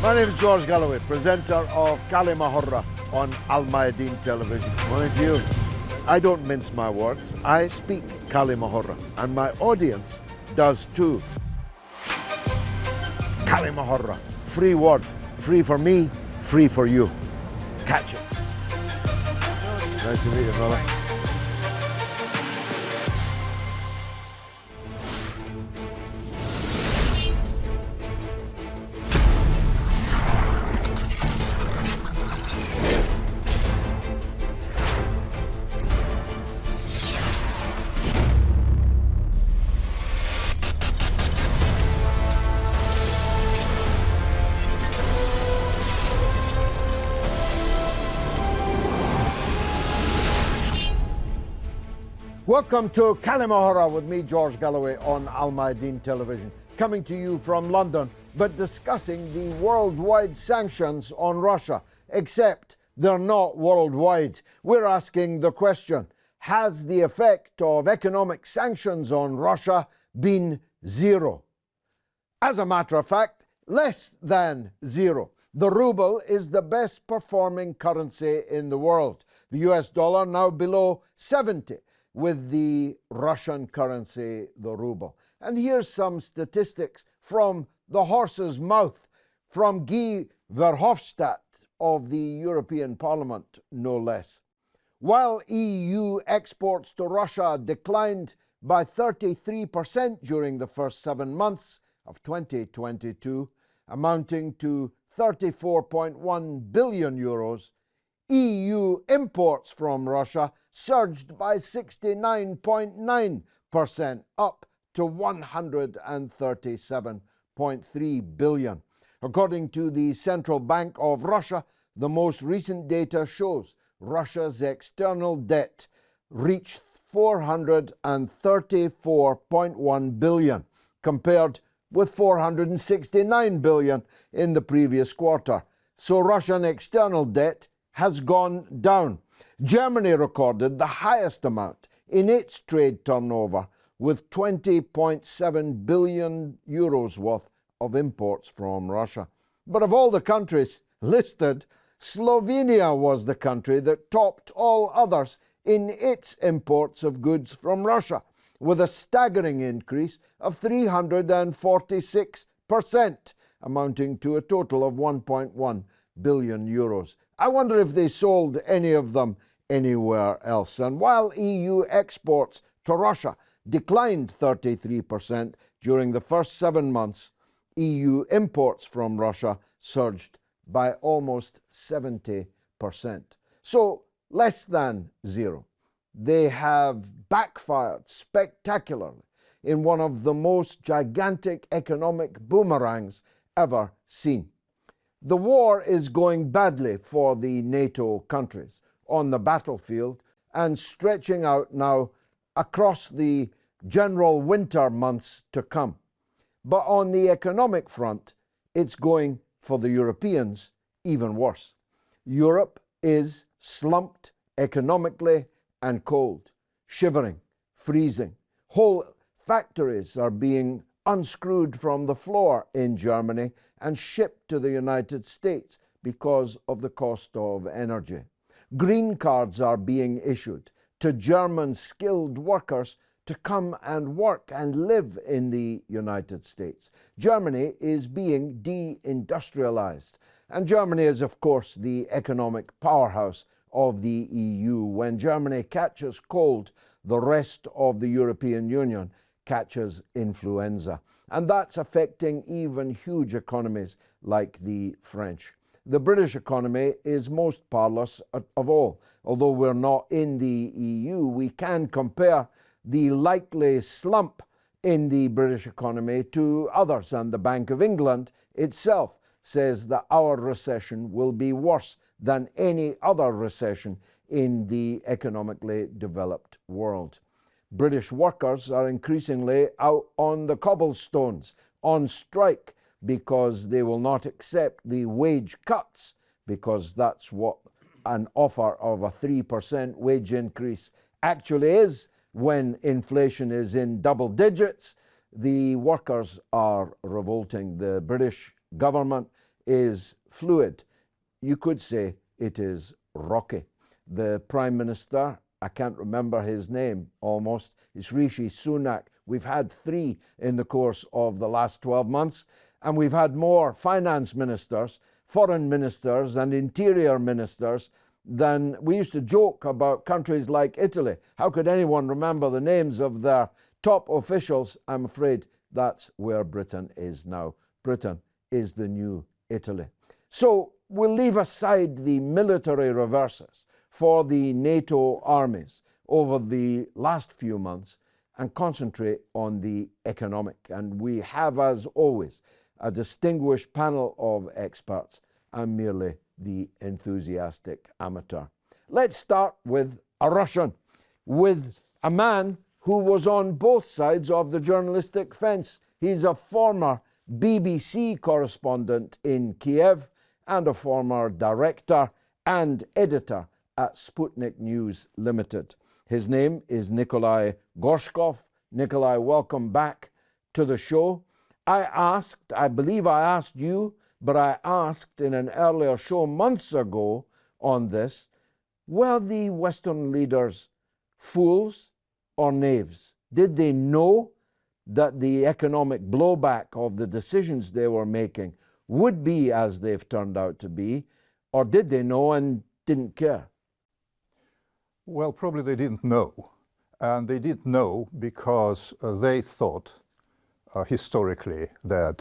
My name is George Galloway, presenter of Kalima Hurra on Al Mayadeen television. Mind you, I don't mince my words. I speak Kalima Hurra, and my audience does too. Kalima Hurra, free word, free for me, free for you. Catch it. Nice to meet you, brother. Welcome to Kalima Hurra with me, George Galloway, on Al Mayadeen television, coming to you from London, but discussing the worldwide sanctions on Russia, except they're not worldwide. We're asking the question, has the effect of economic sanctions on Russia been zero? As a matter of fact, less than zero. The ruble is the best performing currency in the world. The US dollar now below 70. With the Russian currency, the ruble. And here's some statistics from the horse's mouth, from Guy Verhofstadt of the European Parliament, no less. While EU exports to Russia declined by 33% during the first 7 months of 2022, amounting to 34.1 billion euros, EU imports from Russia surged by 69.9%, up to 137.3 billion. According to the Central Bank of Russia, the most recent data shows Russia's external debt reached 434.1 billion, compared with 469 billion in the previous quarter. So Russian external debt has gone down. Germany recorded the highest amount in its trade turnover, with 20.7 billion euros worth of imports from Russia. But of all the countries listed, Slovenia was the country that topped all others in its imports of goods from Russia, with a staggering increase of 346%, amounting to a total of 1.1 billion euros. I wonder if they sold any of them anywhere else. And while EU exports to Russia declined 33% during the first 7 months, EU imports from Russia surged by almost 70%. So less than zero. They have backfired spectacularly in one of the most gigantic economic boomerangs ever seen. The war is going badly for the NATO countries on the battlefield and stretching out now across the general winter months to come. But on the economic front, it's going for the Europeans even worse. Europe is slumped economically and cold, shivering, freezing. Whole factories are being unscrewed from the floor in Germany and shipped to the United States because of the cost of energy. Green cards are being issued to German skilled workers to come and work and live in the United States. Germany is being deindustrialized. And Germany is, of course, the economic powerhouse of the EU. When Germany catches cold, the rest of the European Union catches influenza. And that's affecting even huge economies like the French. The British economy is most parlous of all. Although we're not in the EU, we can compare the likely slump in the British economy to others. And the Bank of England itself says that our recession will be worse than any other recession in the economically developed world. British workers are increasingly out on the cobblestones, on strike, because they will not accept the wage cuts, because that's what an offer of a 3% wage increase actually is. When inflation is in double digits, the workers are revolting. The British government is fluid. You could say it is rocky. The Prime Minister, I can't remember his name almost, it's Rishi Sunak. We've had 3 in the course of the last 12 months, and we've had more finance ministers, foreign ministers, and interior ministers than we used to joke about countries like Italy. How could anyone remember the names of their top officials? I'm afraid that's where Britain is now. Britain is the new Italy. So we'll leave aside the military reverses for the NATO armies over the last few months and concentrate on the economic. And we have, as always, a distinguished panel of experts. I'm merely the enthusiastic amateur. Let's start with a Russian, with a man who was on both sides of the journalistic fence. He's a former BBC correspondent in Kiev and a former director and editor at Sputnik News Limited. His name is Nikolai Gorshkov. Nikolai, welcome back to the show. I believe I asked you, but I asked in an earlier show months ago on this, were the Western leaders fools or knaves? Did they know that the economic blowback of the decisions they were making would be as they've turned out to be, or did they know and didn't care? Well, probably they didn't know. And they didn't know because they thought historically that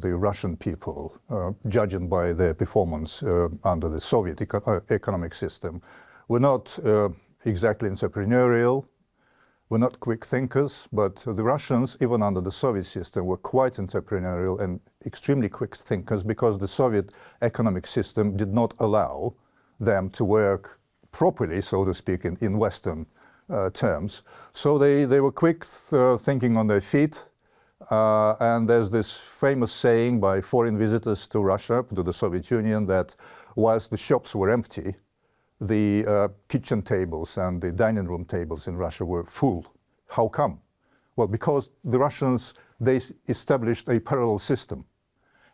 the Russian people, judging by their performance under the Soviet economic system, were not exactly entrepreneurial, were not quick thinkers, but the Russians, even under the Soviet system, were quite entrepreneurial and extremely quick thinkers because the Soviet economic system did not allow them to work properly, so to speak, in Western terms. So they were quick thinking on their feet. And there's this famous saying by foreign visitors to Russia, to the Soviet Union, that whilst the shops were empty, the kitchen tables and the dining room tables in Russia were full. How come? Well, because the Russians, they established a parallel system.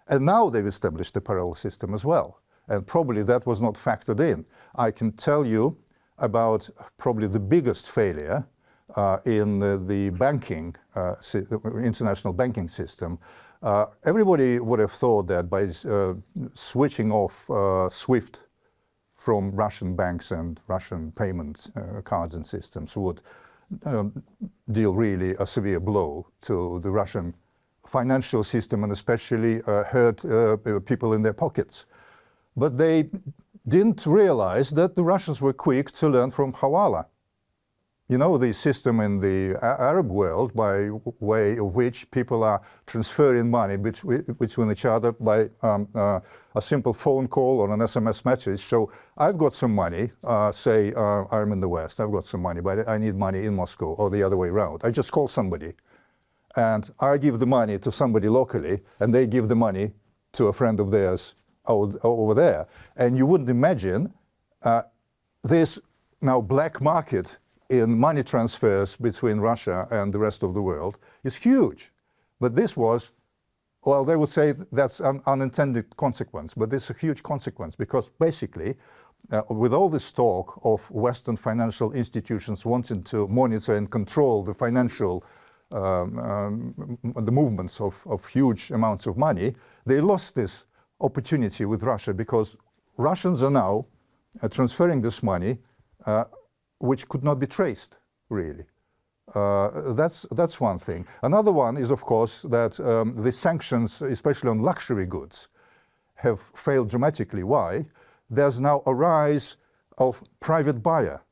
And now they've established a parallel system as well. And probably that was not factored in. I can tell you about probably the biggest failure in the banking, international banking system. Everybody would have thought that by switching off SWIFT from Russian banks and Russian payment cards and systems would deal really a severe blow to the Russian financial system and especially hurt people in their pockets. But they didn't realize that the Russians were quick to learn from Hawala. You know, the system in the Arab world by way of which people are transferring money between each other by a simple phone call or an SMS message. So I've got some money, say I'm in the West, I've got some money, but I need money in Moscow or the other way around. I just call somebody and I give the money to somebody locally and they give the money to a friend of theirs over there. And you wouldn't imagine this now black market in money transfers between Russia and the rest of the world is huge. But this was, well, they would say that's an unintended consequence, but it's a huge consequence because basically, with all this talk of Western financial institutions wanting to monitor and control the financial, the movements of huge amounts of money, they lost this opportunity with Russia because Russians are now transferring this money which could not be traced, really. That's one thing. Another one is, of course, that the sanctions, especially on luxury goods, have failed dramatically. Why? There's now a rise of private buyer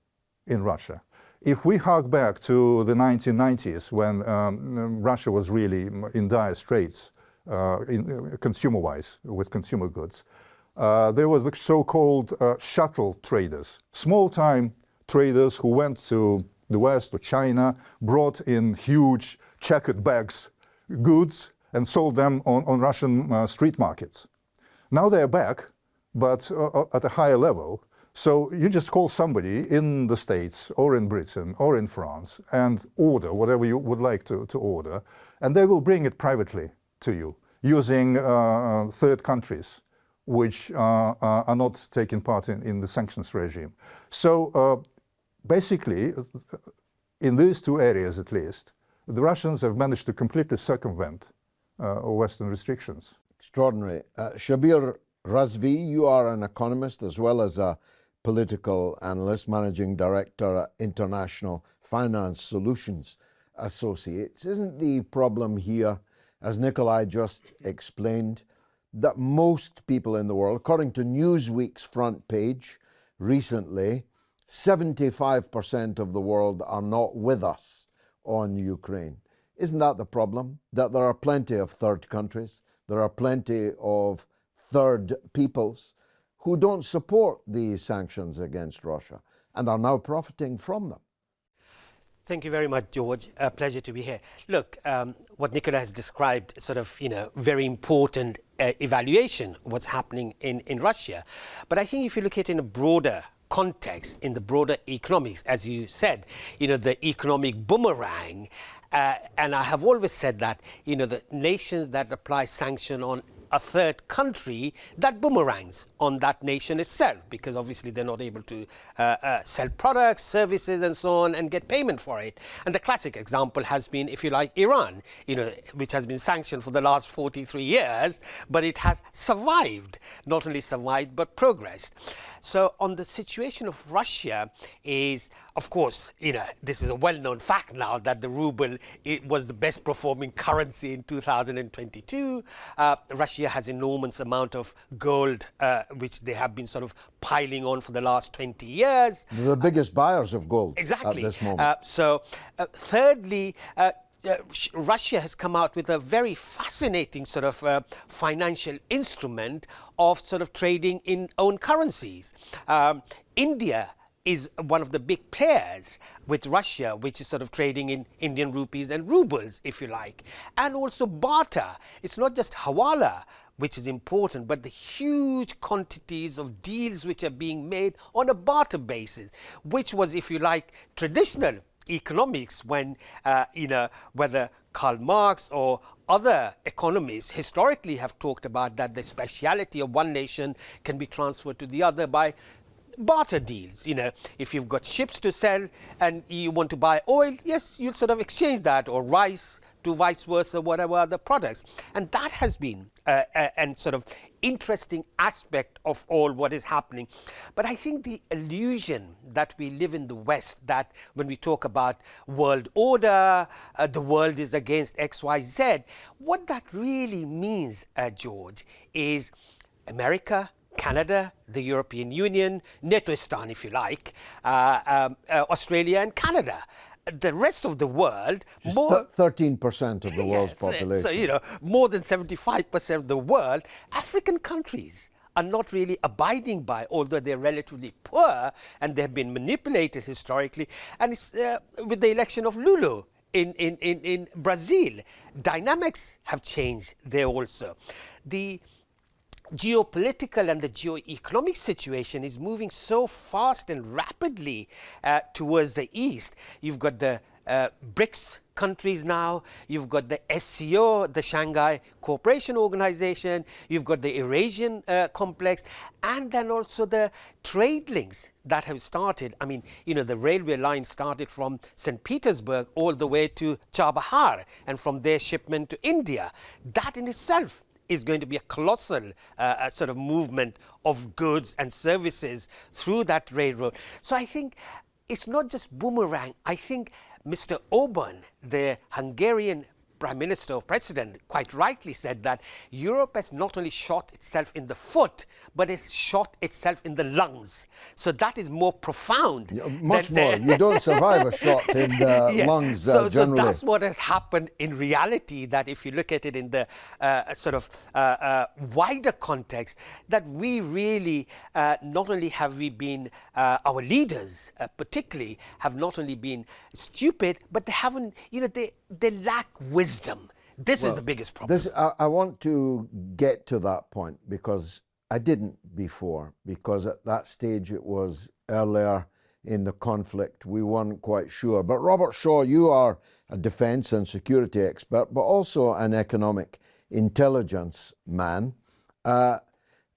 in Russia. If we hark back to the 1990s when Russia was really in dire straits consumer-wise with consumer goods, there was the so-called shuttle traders, small-time traders who went to the West or China, brought in huge checkered bags, goods, and sold them on Russian street markets. Now they're back, but at a higher level. So you just call somebody in the States or in Britain or in France and order whatever you would like to order, and they will bring it privately to you using third countries which are not taking part in the sanctions regime. So basically, in these two areas at least, the Russians have managed to completely circumvent Western restrictions. Extraordinary. Shabir Razvi, you are an economist as well as a political analyst, managing director at International Finance Solutions Associates. Isn't the problem here, as Nikolai just explained, that most people in the world, according to Newsweek's front page recently, 75% of the world are not with us on Ukraine? Isn't that the problem? That there are plenty of third countries, there are plenty of third peoples who don't support these sanctions against Russia and are now profiting from them. Thank you very much, George. A pleasure to be here. Look, what Nicola has described, sort of, very important evaluation of what's happening in Russia. But I think if you look at it in a broader context, in the broader economics, as you said, the economic boomerang, and I have always said that, the nations that apply sanction on a third country, that boomerangs on that nation itself, because obviously they're not able to sell products, services and so on and get payment for it. And the classic example has been, if you like, Iran, which has been sanctioned for the last 43 years, but it has survived, not only survived, but progressed. So on the situation of Russia is, of course, this is a well-known fact now that the ruble was the best performing currency in 2022. Russia has enormous amount of gold, which they have been sort of piling on for the last 20 years. They're the biggest buyers of gold exactly. at this moment. Thirdly, Russia has come out with a very fascinating sort of financial instrument of sort of trading in own currencies. India is one of the big players with Russia, which is sort of trading in Indian rupees and rubles, if you like. And also barter. It's not just hawala, which is important, but the huge quantities of deals which are being made on a barter basis, which was, if you like, traditional economics when, whether Karl Marx or other economists historically have talked about that the speciality of one nation can be transferred to the other by barter deals. If you've got ships to sell and you want to buy oil, yes, you'll sort of exchange that, or rice to vice versa, whatever other products. And that has been an sort of interesting aspect of all what is happening. But I think the illusion that we live in the West, that when we talk about world order, the world is against XYZ, what that really means, George, is America, Canada, the European Union, NATOistan, if you like, Australia and Canada. The rest of the world, more 13% of the world's population. So, more than 75% of the world, African countries are not really abiding by, although they're relatively poor and they've been manipulated historically. And it's with the election of Lula in Brazil, dynamics have changed there also. The geopolitical and the geoeconomic situation is moving so fast and rapidly towards the east. You've got the BRICS countries now, you've got the SCO, the Shanghai Cooperation Organization, you've got the Eurasian complex, and then also the trade links that have started. I mean, the railway line started from St. Petersburg all the way to Chabahar, and from there shipment to India. That in itself is going to be a colossal sort of movement of goods and services through that railroad. So I think it's not just boomerang. I think Mr. Orban, the Hungarian Prime Minister or President, quite rightly said that Europe has not only shot itself in the foot, but it's shot itself in the lungs. So that is more profound. Much more. You don't survive a shot in the yes. lungs generally. So that's what has happened in reality, that if you look at it in the sort of wider context, that we really, not only have we been, our leaders particularly, have not only been stupid, but they haven't, they lack wisdom. This is the biggest problem. I want to get to that point because I didn't before, because at that stage it was earlier in the conflict. We weren't quite sure. But Robert Shaw, you are a defense and security expert, but also an economic intelligence man.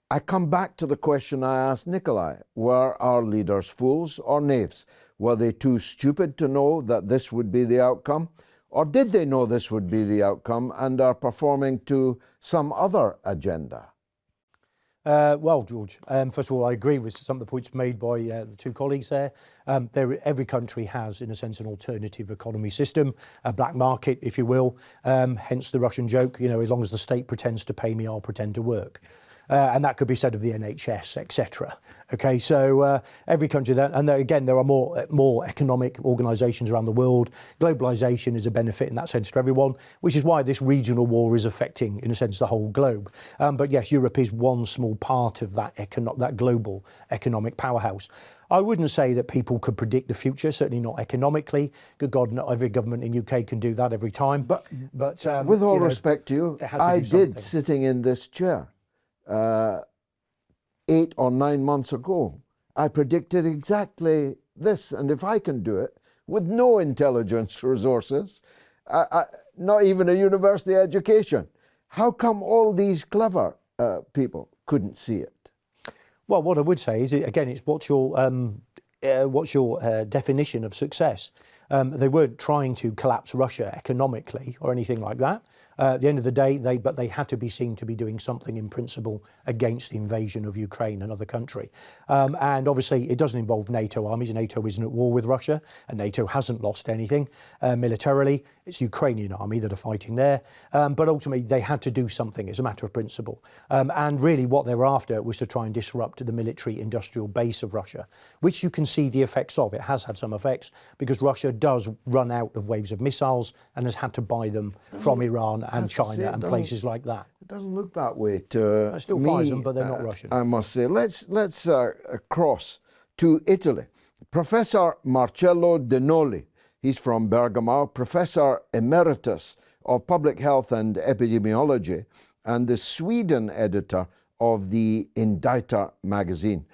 I come back to the question I asked Nikolai. Were our leaders fools or knaves? Were they too stupid to know that this would be the outcome? Or did they know this would be the outcome and are performing to some other agenda? Well, George, first of all, I agree with some of the points made by the two colleagues there. Every country has, in a sense, an alternative economy system, a black market, if you will. Hence the Russian joke, you know, as long as the state pretends to pay me, I'll pretend to work. And that could be said of the NHS, etc. Okay, so every country that, and again, there are more economic organisations around the world. Globalisation is a benefit in that sense to everyone, which is why this regional war is affecting, in a sense, the whole globe. But yes, Europe is one small part of that global economic powerhouse. I wouldn't say that people could predict the future, certainly not economically. Good God, not every government in UK can do that every time. But with all respect to you, I did, sitting in this chair 8 or 9 months ago, I predicted exactly this. And if I can do it with no intelligence resources, not even a university education, how come all these clever people couldn't see it? Well, what I would say is, again, it's what's your definition of success? They weren't trying to collapse Russia economically or anything like that. At the end of the day, they had to be seen to be doing something in principle against the invasion of Ukraine, another country. And obviously, it doesn't involve NATO armies. NATO isn't at war with Russia, and NATO hasn't lost anything militarily. It's the Ukrainian army that are fighting there. But ultimately, they had to do something. It's a matter of principle. And really, what they were after was to try and disrupt the military-industrial base of Russia, which you can see the effects of. It has had some effects because Russia does run out of waves of missiles and has had to buy them from Iran and China and places like that. It doesn't look that way to it still fires them, but they're not Russian. I must say. Let's cross to Italy. Professor Marcello De Noli, he's from Bergamo, Professor Emeritus of Public Health and Epidemiology and the Sweden editor of the Inditer magazine,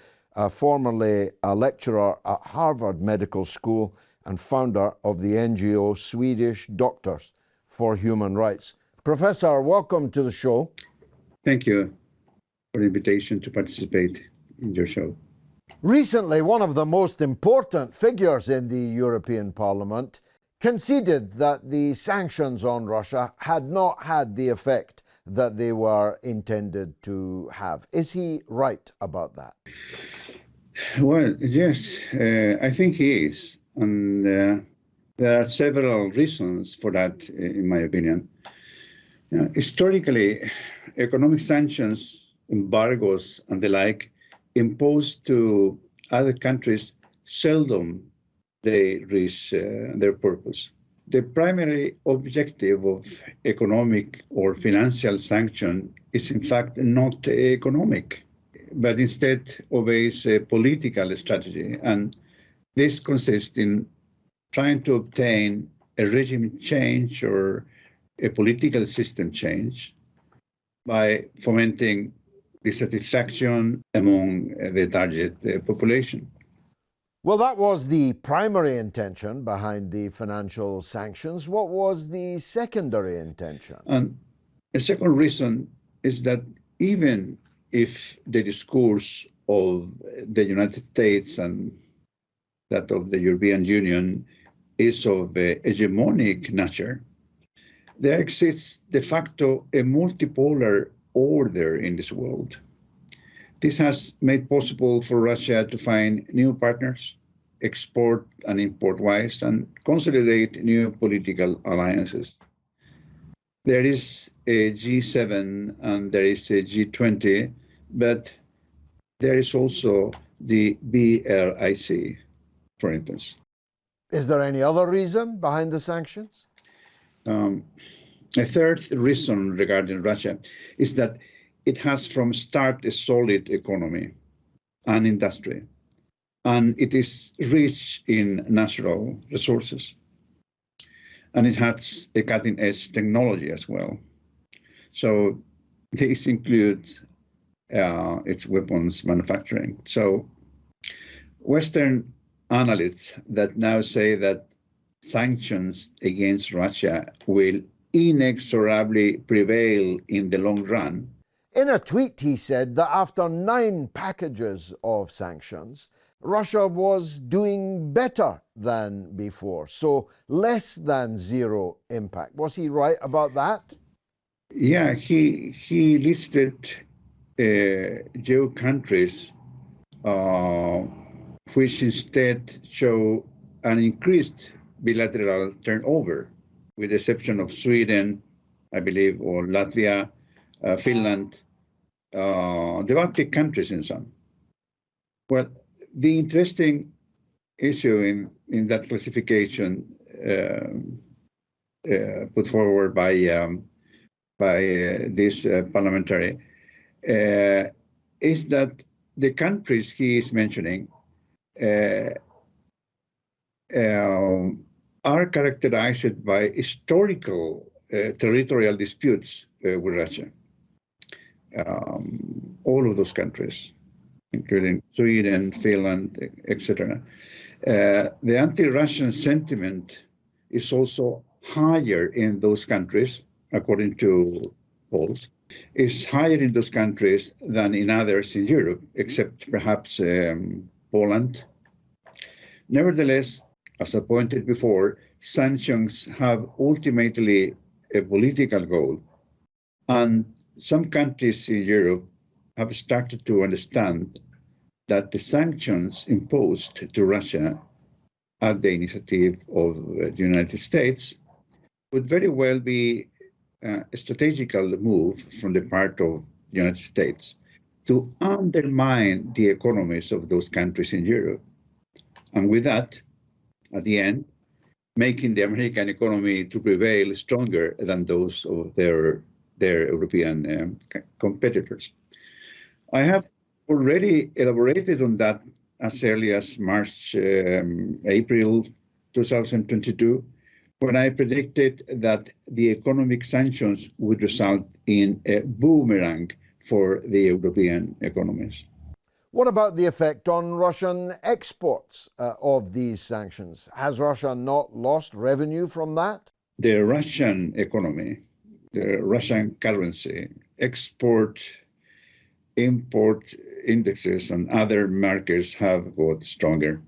formerly a lecturer at Harvard Medical School and founder of the NGO Swedish Doctors for Human Rights. Professor, welcome to the show. Thank you for the invitation to participate in your show. Recently, one of the most important figures in the European Parliament conceded that the sanctions on Russia had not had the effect that they were intended to have. Is he right about that? Well, yes, I think he is. And there are several reasons for that, in my opinion. Historically, economic sanctions, embargoes, and the like imposed to other countries seldom they reach their purpose. The primary objective of economic or financial sanction is in fact not economic, but instead obeys a political strategy. And this consists in trying to obtain a regime change or a political system change by fomenting dissatisfaction among the target population. Well, that was the primary intention behind the financial sanctions. What was the secondary intention? And a second reason is that even if the discourse of the United States and that of the European Union is of a hegemonic nature, there exists de facto a multipolar order in this world. This has made possible for Russia to find new partners, export and import-wise, and consolidate new political alliances. There is a G7 and there is a G20, but there is also the BRIC, for instance. Is there any other reason behind the sanctions? A third reason regarding Russia is that it has from start a solid economy and industry, and it is rich in natural resources. And it has a cutting-edge technology as well. So this includes its weapons manufacturing. So Western analysts that now say that sanctions against Russia will inexorably prevail in the long run. In a tweet, he said that after 9 packages of sanctions, Russia was doing better than before, so less than zero impact. Was he right about that? Yeah, he listed geo countries which instead show an increased bilateral turnover, with the exception of Sweden, I believe, or Latvia, Finland, the Baltic countries and some. Well, the interesting issue in that classification put forward by this parliamentary is that the countries he is mentioning are characterized by historical territorial disputes with Russia. All of those countries, including Sweden, Finland, etc. The anti-Russian sentiment is also higher in those countries, according to polls, is higher in those countries than in others in Europe, except perhaps Poland. Nevertheless, as I pointed before, sanctions have ultimately a political goal, and some countries in Europe have started to understand that the sanctions imposed to Russia at the initiative of the United States would very well be a strategical move from the part of the United States to undermine the economies of those countries in Europe. And with that, at the end, making the American economy to prevail stronger than those of their European competitors. I have already elaborated on that as early as March, April 2022, when I predicted that the economic sanctions would result in a boomerang for the European economies. What about the effect on Russian exports of these sanctions? Has Russia not lost revenue from that? The Russian economy, the Russian currency, export, import indexes and other markers have got stronger.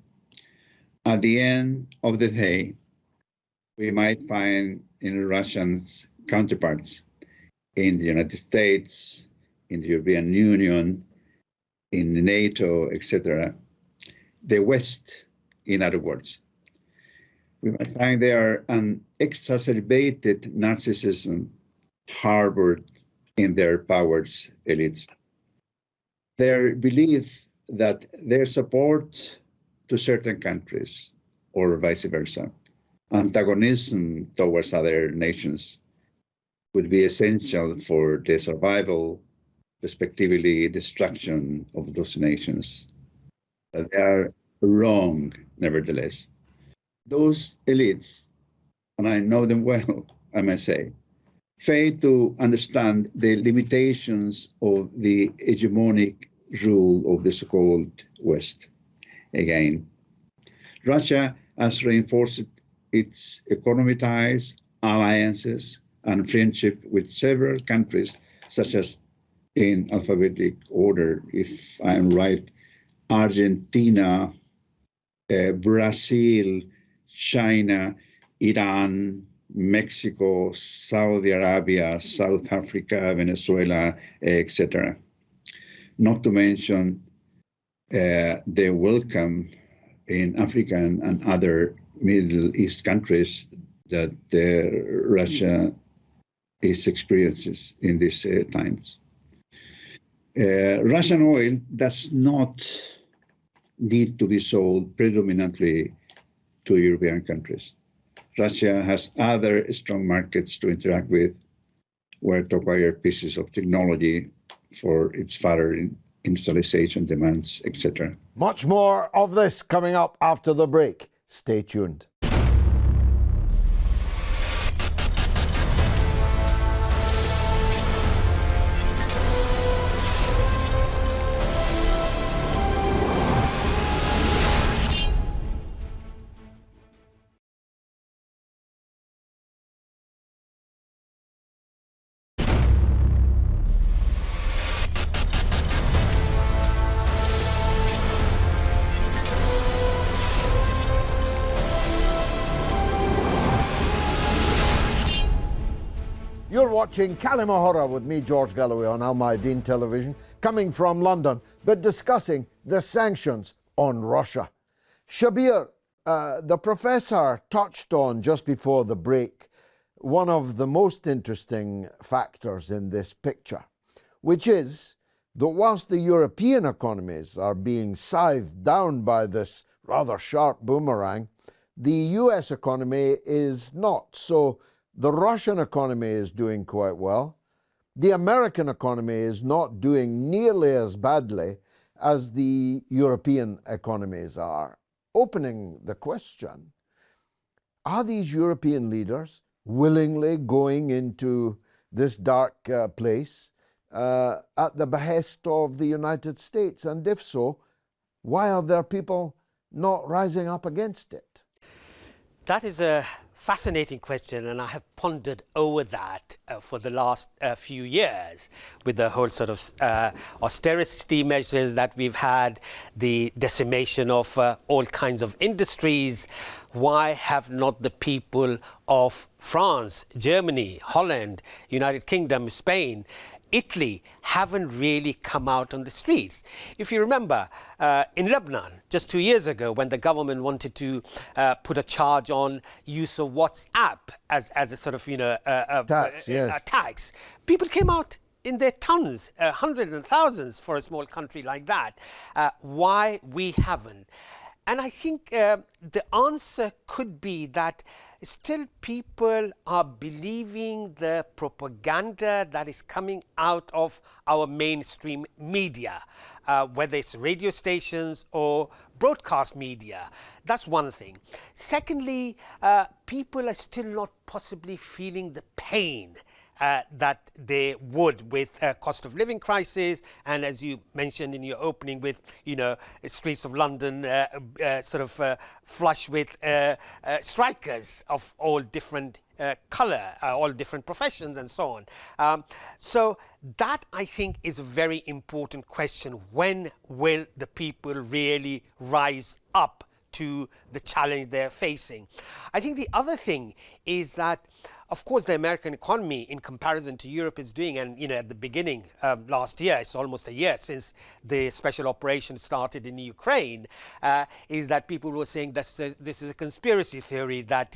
At the end of the day, we might find in Russians counterparts in the United States, in the European Union, in Nato, etc. The West, in other words. We might find there an exacerbated narcissism harbored in their powers elites. Their belief that their support to certain countries, or vice versa, antagonism towards other nations, would be essential for the survival, respectively destruction of those nations. They are wrong, nevertheless. Those elites, and I know them well, I must say, fail to understand the limitations of the hegemonic rule of the so-called West. Again, Russia has reinforced its economic ties, alliances, and friendship with several countries, such as, in alphabetic order, if I'm right, Argentina, Brazil, China, Iran, Mexico, Saudi Arabia, South Africa, Venezuela, etc. Not to mention the welcome in African and other Middle East countries that Russia is experiences in these times. Russian oil does not need to be sold predominantly to European countries. Russia has other strong markets to interact with, where to acquire pieces of technology for its further industrialization demands, etc. Much more of this coming up after the break. Stay tuned. You're watching Kalima Hurra with me, George Galloway, on Al Mayadeen Television, coming from London, but discussing the sanctions on Russia. Shabir, the professor touched on just before the break one of the most interesting factors in this picture, which is that whilst the European economies are being scythed down by this rather sharp boomerang, the US economy is not. So the Russian economy is doing quite well. The American economy is not doing nearly as badly as the European economies are. Opening the question, are these European leaders willingly going into this dark place at the behest of the United States? And if so, why are there people not rising up against it? That is a fascinating question, and I have pondered over that for the last few years with the whole sort of austerity measures that we've had, the decimation of all kinds of industries. Why have not the people of France, Germany, Holland, United Kingdom, Spain, Italy haven't really come out on the streets? If you remember, in Lebanon, just 2 years ago, when the government wanted to put a charge on use of WhatsApp as a sort of, tax, people came out in their tons, hundreds and thousands for a small country like that. Why we haven't? And I think the answer could be that still people are believing the propaganda that is coming out of our mainstream media, whether it's radio stations or broadcast media. That's one thing. Secondly, people are still not possibly feeling the pain that they would with cost of living crisis, and as you mentioned in your opening, with streets of London flush with strikers of all different colour, all different professions, and so on. So that, I think, is a very important question. When will the people really rise up to the challenge they're facing? I think the other thing is that, of course, the American economy, in comparison to Europe, is doing, and at the beginning last year, it's almost a year since the special operation started in Ukraine, is that people were saying that this is a conspiracy theory, that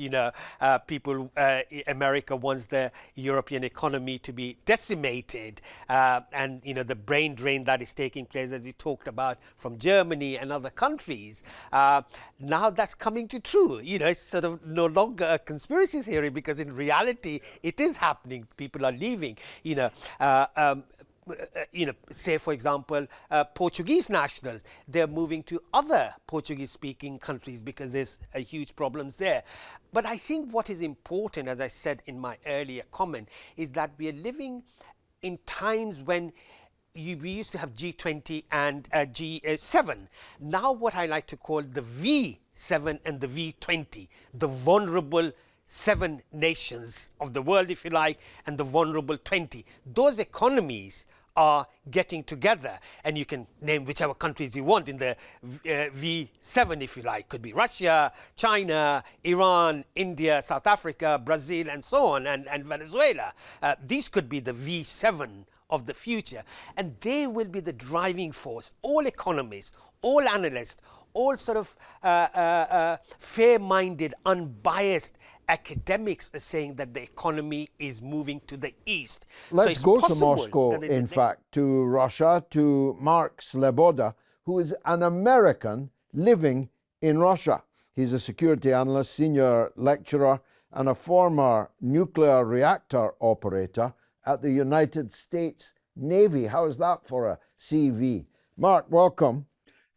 America wants the European economy to be decimated, and the brain drain that is taking place, as you talked about, from Germany and other countries. Now that's coming to true. It's sort of no longer a conspiracy theory, because in reality it is happening. People are leaving. Say, for example, Portuguese nationals, they're moving to other Portuguese-speaking countries because there's huge problems there. But I think what is important, as I said in my earlier comment, is that we are living in times when we used to have G20 and G7. Now what I like to call the V7 and the V20, the vulnerable 7 nations of the world, if you like, and the vulnerable 20. Those economies are getting together, and you can name whichever countries you want in the V7, if you like. Could be Russia, China, Iran, India, South Africa, Brazil, and so on, and Venezuela. These could be the V7 of the future, and they will be the driving force. All economists, all analysts, all sort of fair-minded, unbiased academics are saying that the economy is moving to the east. Let's go to Moscow, in fact, to Russia, to Mark Sleboda, who is an American living in Russia. He's a security analyst, senior lecturer, and a former nuclear reactor operator at the United States Navy. How is that for a CV? Mark, welcome.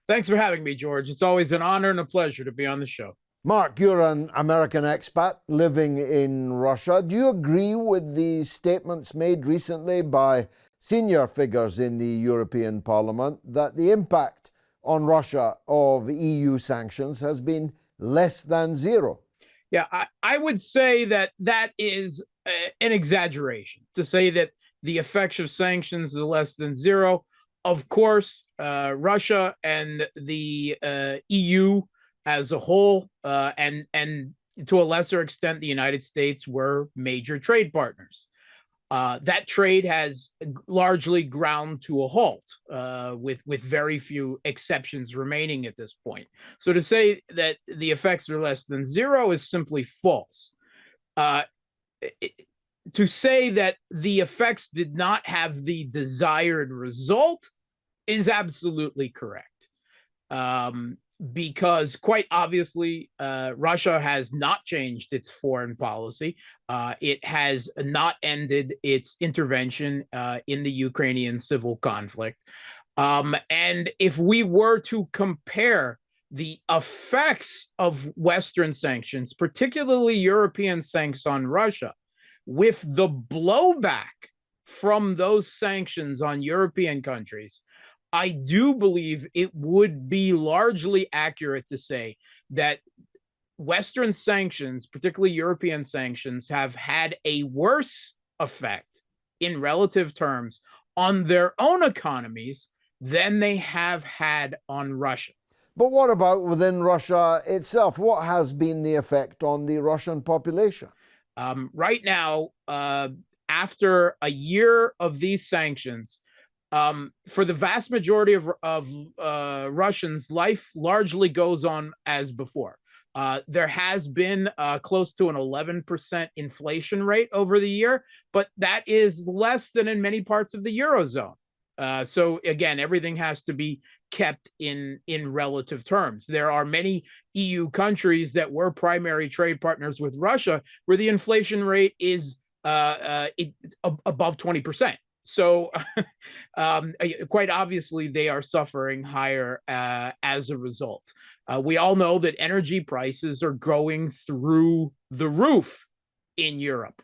Thanks for having me, George. It's always an honor and a pleasure to be on the show. Mark, you're an American expat living in Russia. Do you agree with the statements made recently by senior figures in the European Parliament that the impact on Russia of EU sanctions has been less than zero? Yeah, I would say that is an exaggeration to say that the effects of sanctions is less than zero. Of course, Russia and the EU as a whole, and to a lesser extent, the United States, were major trade partners. That trade has largely ground to a halt, with very few exceptions remaining at this point. So to say that the effects are less than zero is simply false. To say that the effects did not have the desired result is absolutely correct. Because quite obviously, Russia has not changed its foreign policy. It has not ended its intervention in the Ukrainian civil conflict. And if we were to compare the effects of Western sanctions, particularly European sanctions on Russia, with the blowback from those sanctions on European countries, I do believe it would be largely accurate to say that Western sanctions, particularly European sanctions, have had a worse effect in relative terms on their own economies than they have had on Russia. But what about within Russia itself? What has been the effect on the Russian population? Right now, after a year of these sanctions, for the vast majority of Russians, life largely goes on as before. There has been close to an 11% inflation rate over the year, but that is less than in many parts of the Eurozone. So again, everything has to be kept in relative terms. There are many EU countries that were primary trade partners with Russia where the inflation rate is above 20%. So quite obviously, they are suffering higher as a result. We all know that energy prices are going through the roof in Europe.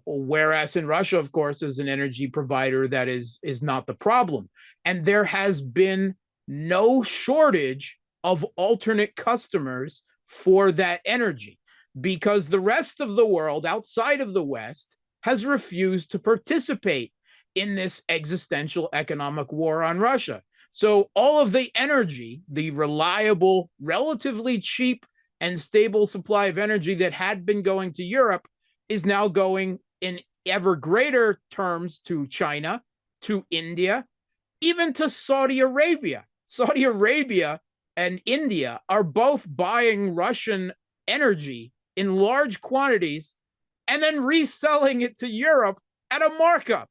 Whereas in Russia, of course, as an energy provider, that is not the problem. And there has been no shortage of alternate customers for that energy because the rest of the world outside of the West has refused to participate in this existential economic war on Russia. So all of the energy, the reliable, relatively cheap and stable supply of energy that had been going to Europe is now going in ever greater terms to China, to India, even to Saudi Arabia. Saudi Arabia and India are both buying Russian energy in large quantities and then reselling it to Europe at a markup.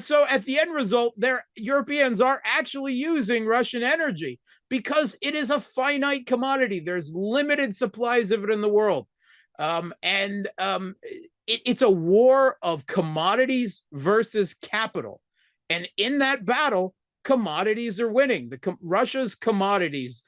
So at the end result, Europeans are actually using Russian energy because it is a finite commodity. There's limited supplies of it in the world. It's a war of commodities versus capital. And in that battle, commodities are winning. Russia's commodities,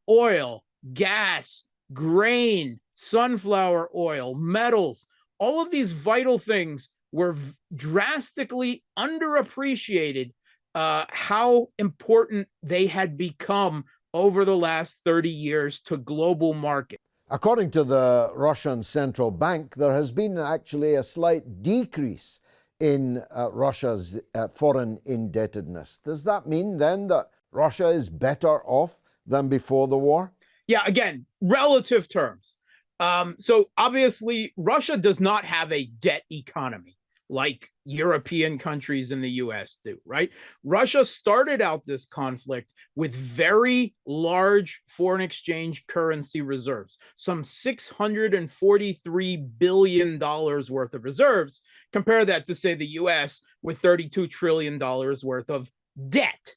oil, gas, grain, sunflower oil, metals, all of these vital things were drastically underappreciated how important they had become over the last 30 years to global markets. According to the Russian central bank, there has been actually a slight decrease in Russia's foreign indebtedness. Does that mean then that Russia is better off than before the war? Yeah, again, relative terms. So obviously, Russia does not have a debt economy like European countries and the US do, right? Russia started out this conflict with very large foreign exchange currency reserves, some $643 billion worth of reserves. Compare that to, say, the US with $32 trillion worth of debt,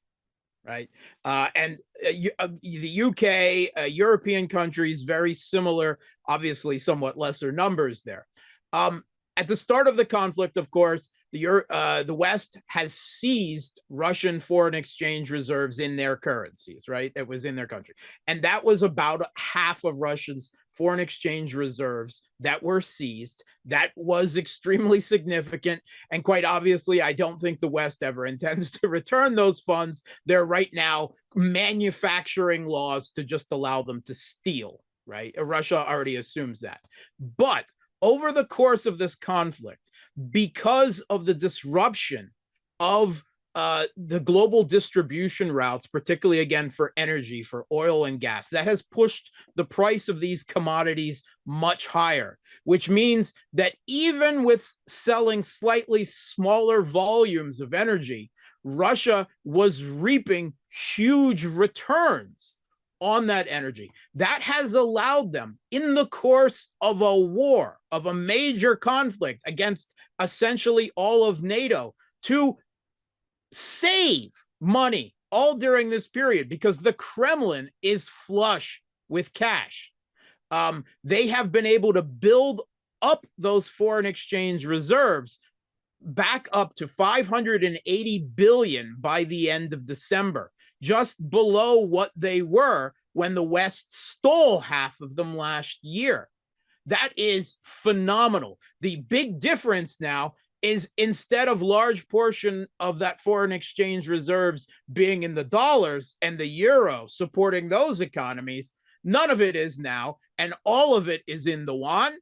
right? And the UK, European countries, very similar, obviously somewhat lesser numbers there. At the start of the conflict, of course, the West has seized Russian foreign exchange reserves in their currencies, right? It was in their country. And that was about half of Russia's foreign exchange reserves that were seized. That was extremely significant. And quite obviously, I don't think the West ever intends to return those funds. They're right now manufacturing laws to just allow them to steal, right? Russia already assumes that. But over the course of this conflict, because of the disruption of the global distribution routes, particularly again for energy, for oil and gas, that has pushed the price of these commodities much higher, which means that even with selling slightly smaller volumes of energy, Russia was reaping huge returns on that energy. That has allowed them, in the course of a war, of a major conflict against essentially all of NATO, to save money all during this period because the Kremlin is flush with cash. They have been able to build up those foreign exchange reserves back up to 580 billion by the end of December, just below what they were when the West stole half of them last year. That is phenomenal. The big difference now is instead of large portion of that foreign exchange reserves being in the dollars and the euro supporting those economies, none of it is now, and all of it is in the yuan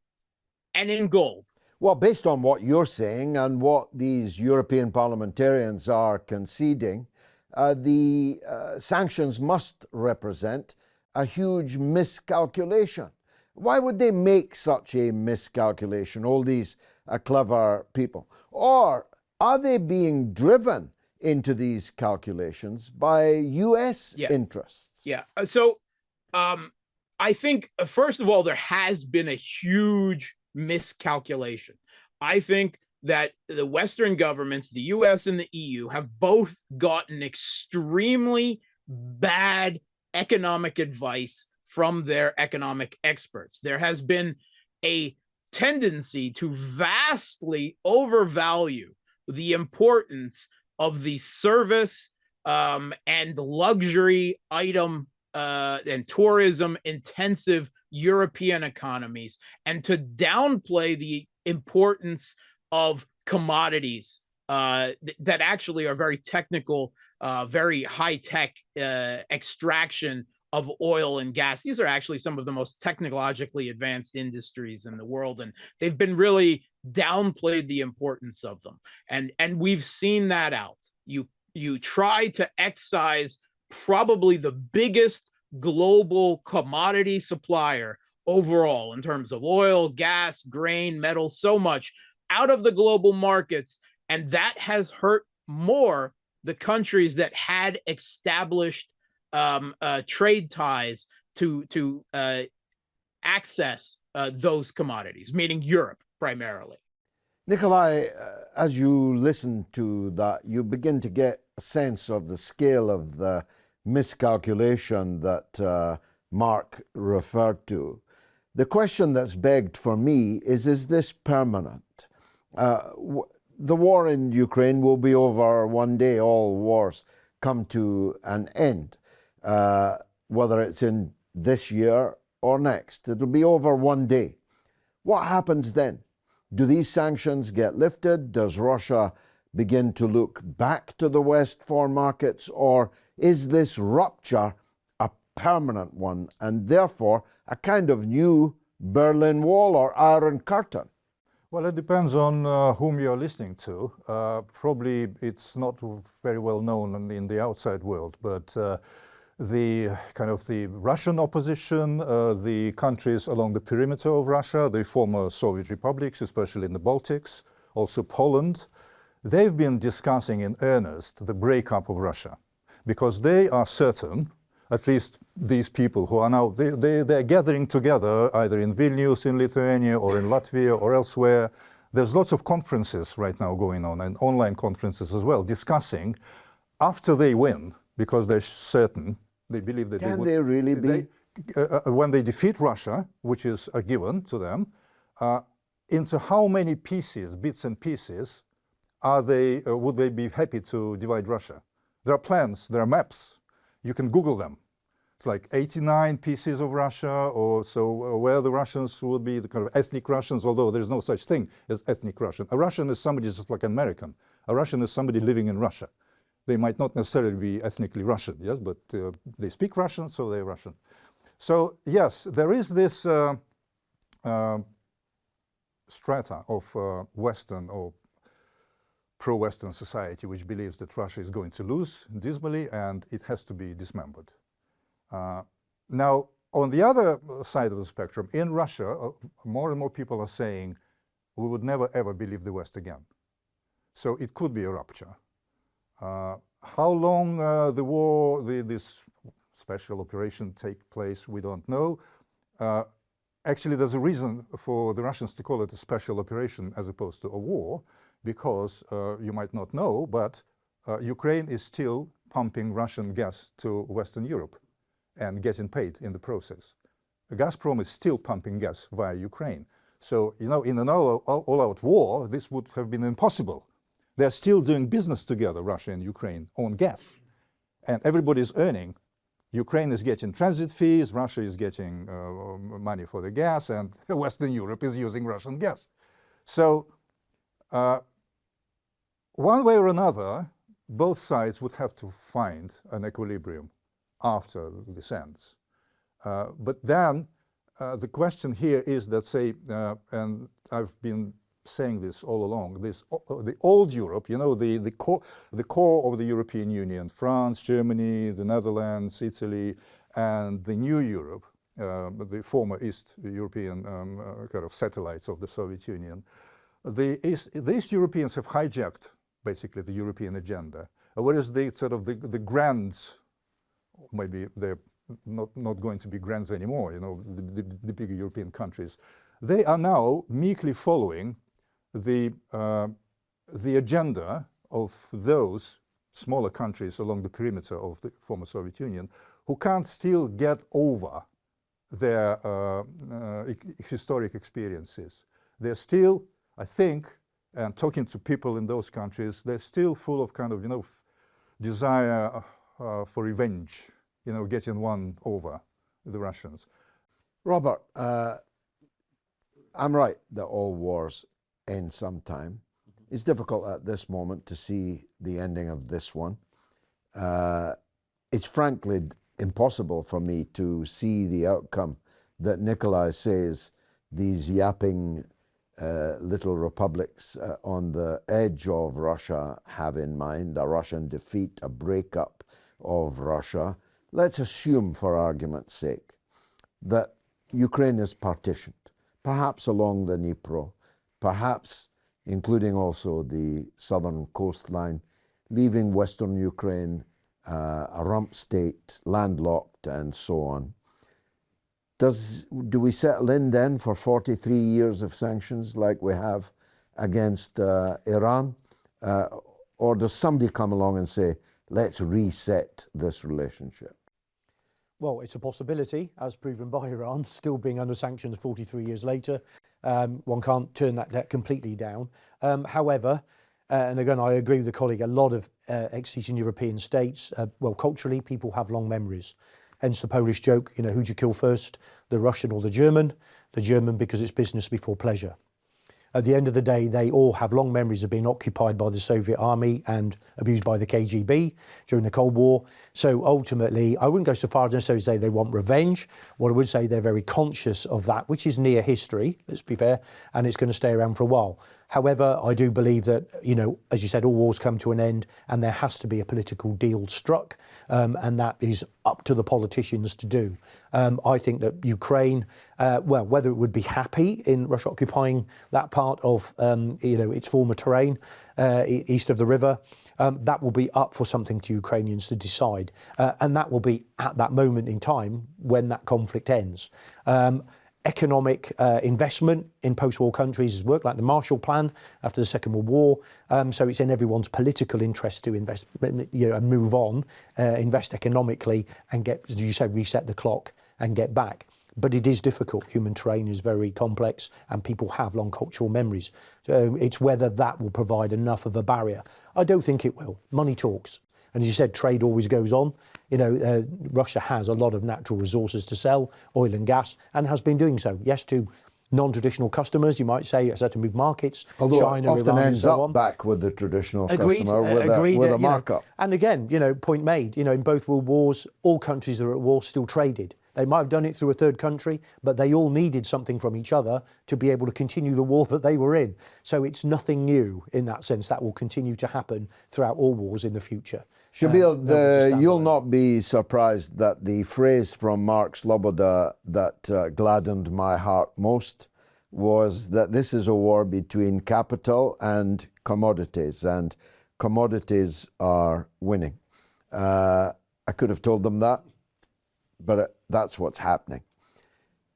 and in gold. Well, based on what you're saying and what these European parliamentarians are conceding, the sanctions must represent a huge miscalculation. Why would they make such a miscalculation, all these clever people? Or are they being driven into these calculations by US interests? Yeah. So I think, first of all, there has been a huge miscalculation. I think that the Western governments, the US and the EU, have both gotten extremely bad economic advice from their economic experts. There has been a tendency to vastly overvalue the importance of the service and luxury item and tourism intensive European economies, and to downplay the importance of commodities that actually are very technical, very high-tech extraction of oil and gas. These are actually some of the most technologically advanced industries in the world, and they've been really downplayed the importance of them. And we've seen that out. You try to excise probably the biggest global commodity supplier overall in terms of oil, gas, grain, metal, so much out of the global markets, and that has hurt more the countries that had established trade ties to access those commodities, meaning Europe primarily. Nikolai, as you listen to that, you begin to get a sense of the scale of the miscalculation that Mark referred to. The question that's begged for me is this permanent? The war in Ukraine will be over one day. All wars come to an end, whether it's in this year or next. It'll be over one day. What happens then? Do these sanctions get lifted? Does Russia begin to look back to the West for markets? Or is this rupture a permanent one and therefore a kind of new Berlin Wall or Iron Curtain? Well, it depends on whom you're listening to. Probably it's not very well known in the outside world, but the Russian opposition, the countries along the perimeter of Russia, the former Soviet republics, especially in the Baltics, also Poland, they've been discussing in earnest the breakup of Russia, because they are certain, at least these people who are now, they're gathering together either in Vilnius in Lithuania or in Latvia or elsewhere. There's lots of conferences right now going on, and online conferences as well, discussing after they win, because they're certain, they believe that Can they really be? When they defeat Russia, which is a given to them, into how many pieces, bits and pieces, would they be happy to divide Russia? There are plans, there are maps. You can Google them. It's like 89 pieces of Russia, or so, where the Russians would be the kind of ethnic Russians, although there's no such thing as ethnic Russian. A Russian is somebody just like an American. A Russian is somebody living in Russia. They might not necessarily be ethnically Russian, yes, but they speak Russian, so they're Russian. So yes, there is this strata of Western or pro-Western society which believes that Russia is going to lose dismally and it has to be dismembered. Now, on the other side of the spectrum, in Russia, more and more people are saying we would never ever believe the West again. So it could be a rupture. How long the war, this special operation take place, we don't know. Actually, there's a reason for the Russians to call it a special operation as opposed to a war, because you might not know, but Ukraine is still pumping Russian gas to Western Europe and getting paid in the process. Gazprom is still pumping gas via Ukraine. So, you know, in an all-out war, this would have been impossible. They're still doing business together, Russia and Ukraine, on gas. And everybody's earning. Ukraine is getting transit fees, Russia is getting money for the gas, and Western Europe is using Russian gas. So, one way or another, both sides would have to find an equilibrium after this ends. But then the question here is that, say, and I've been saying this all along, the old Europe, you know, the core of the European Union, France, Germany, the Netherlands, Italy, and the new Europe, the former East European kind of satellites of the Soviet Union, the East Europeans have hijacked basically the European agenda, whereas the sort of the grands, maybe they're not going to be grands anymore, you know, the bigger European countries, they are now meekly following the agenda of those smaller countries along the perimeter of the former Soviet Union who can't still get over their historic experiences. They're still, I think, and talking to people in those countries, they're still full of kind of, you know, desire for revenge, you know, getting one over the Russians. Robert, I'm right that all wars end sometime. It's difficult at this moment to see the ending of this one. It's frankly impossible for me to see the outcome that Nikolai says these yapping little republics on the edge of Russia have in mind, a Russian defeat, a breakup of Russia. Let's assume, for argument's sake, that Ukraine is partitioned, perhaps along the Dnipro, perhaps including also the southern coastline, leaving Western Ukraine a rump state, landlocked, and so on. Do we settle in then for 43 years of sanctions like we have against Iran? Or does somebody come along and say, let's reset this relationship? Well, it's a possibility, as proven by Iran, still being under sanctions 43 years later. One can't turn that debt completely down. However, and again, I agree with the colleague, a lot of ex-Eastern European states, well, culturally, people have long memories. Hence the Polish joke, you know, who'd you kill first, the Russian or the German? The German because it's business before pleasure. At the end of the day, they all have long memories of being occupied by the Soviet army and abused by the KGB during the Cold War. So ultimately, I wouldn't go so far as necessarily say they want revenge. What I would say, they're very conscious of that, which is near history, let's be fair, and it's going to stay around for a while. However, I do believe that, you know, as you said, all wars come to an end and there has to be a political deal struck, and that is up to the politicians to do. I think that Ukraine, well, whether it would be happy in Russia occupying that part of, you know, its former terrain east of the river, that will be up for something to Ukrainians to decide. And that will be at that moment in time when that conflict ends. Economic investment in post-war countries has worked, like the Marshall Plan after the Second World War. So it's in everyone's political interest to invest, you know, and move on, invest economically and get, as you say, reset the clock and get back. But it is difficult. Human terrain is very complex and people have long cultural memories. So it's whether that will provide enough of a barrier. I don't think it will. Money talks. And as you said, trade always goes on. You know, Russia has a lot of natural resources to sell, oil and gas, and has been doing so. Yes, to non-traditional customers, you might say, it's had to move markets. Although China, it often Iran, ends and so up on. back with the traditional Agreed, customer with a markup. And again, you know, point made, you know, in both world wars, all countries that are at war still traded. They might have done it through a third country, but they all needed something from each other to be able to continue the war that they were in. So it's nothing new in that sense. That will continue to happen throughout all wars in the future. Shabil, you'll not be surprised that the phrase from Mark Sloboda that gladdened my heart most was that this is a war between capital and commodities, and commodities are winning. I could have told them that, but that's what's happening.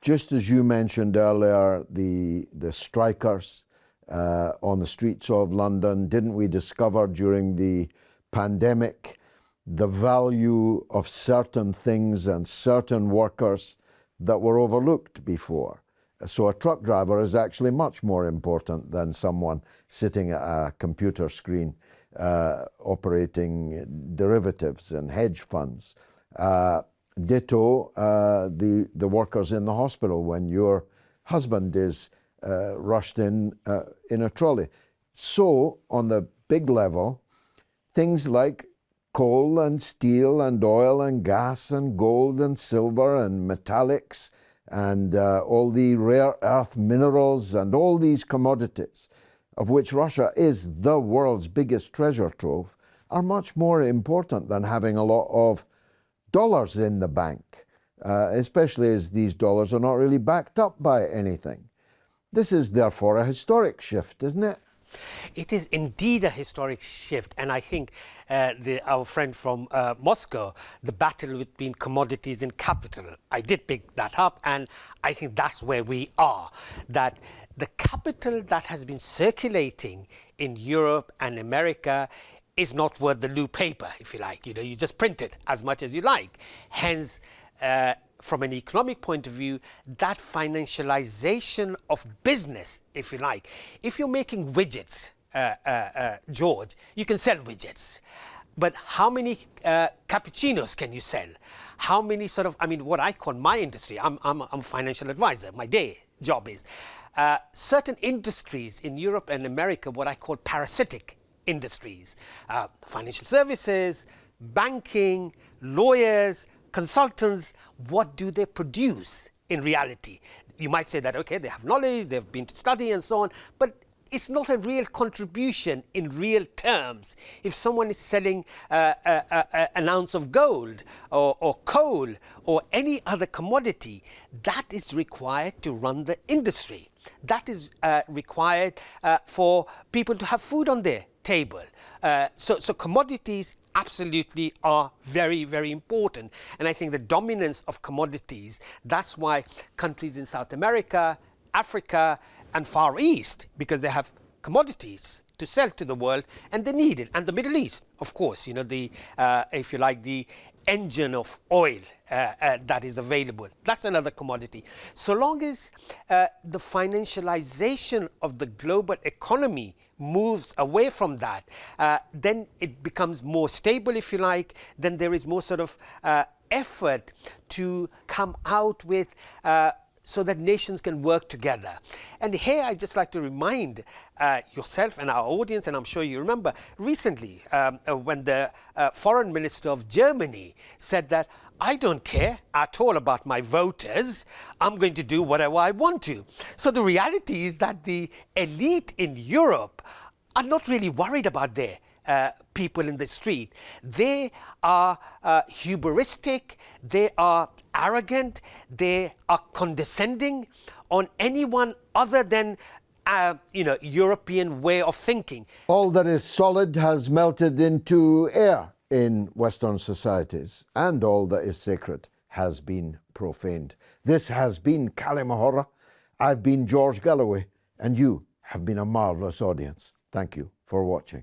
Just as you mentioned earlier, the strikers on the streets of London, didn't we discover during the pandemic the value of certain things and certain workers that were overlooked before? So a truck driver is actually much more important than someone sitting at a computer screen operating derivatives and hedge funds. Ditto the workers in the hospital when your husband is rushed in a trolley. So on the big level, things like coal and steel and oil and gas and gold and silver and metallics and all the rare earth minerals and all these commodities, of which Russia is the world's biggest treasure trove, are much more important than having a lot of dollars in the bank, especially as these dollars are not really backed up by anything. This is therefore a historic shift, isn't it? It is indeed a historic shift, and I think our friend from Moscow, the battle between commodities and capital, I did pick that up, and I think that's where we are. That the capital that has been circulating in Europe and America is not worth the blue paper, if you like. You know, you just print it as much as you like. Hence, from an economic point of view, that financialization of business, if you like. If you're making widgets, George, you can sell widgets. But how many cappuccinos can you sell? How many sort of, I mean, what I call my industry, I'm a financial advisor, my day job is. Certain industries in Europe and America, what I call parasitic industries, financial services, banking, lawyers, consultants, what do they produce in reality? You might say that, okay, they have knowledge, they've been to study and so on, but it's not a real contribution in real terms. If someone is selling an ounce of gold or coal or any other commodity, that is required to run the industry. That is required for people to have food on their table. So commodities absolutely are very, very important. And I think the dominance of commodities, that's why countries in South America, Africa, and Far East, because they have commodities to sell to the world and they need it. And the Middle East, of course, you know, the if you like, the engine of oil that is available. That's another commodity. So long as the financialization of the global economy moves away from that, then it becomes more stable, if you like. Then there is more sort of effort to come out with so that nations can work together. And here I'd just like to remind yourself and our audience, and I'm sure you remember, recently when the foreign minister of Germany said that, I don't care at all about my voters. I'm going to do whatever I want to. So the reality is that the elite in Europe are not really worried about their people in the street. They are hubristic, they are arrogant, they are condescending on anyone other than European way of thinking. All that is solid has melted into air in Western societies, and all that is sacred has been profaned. This has been Kalima Hurra. I've been George Galloway, and you have been a marvellous audience. Thank you for watching.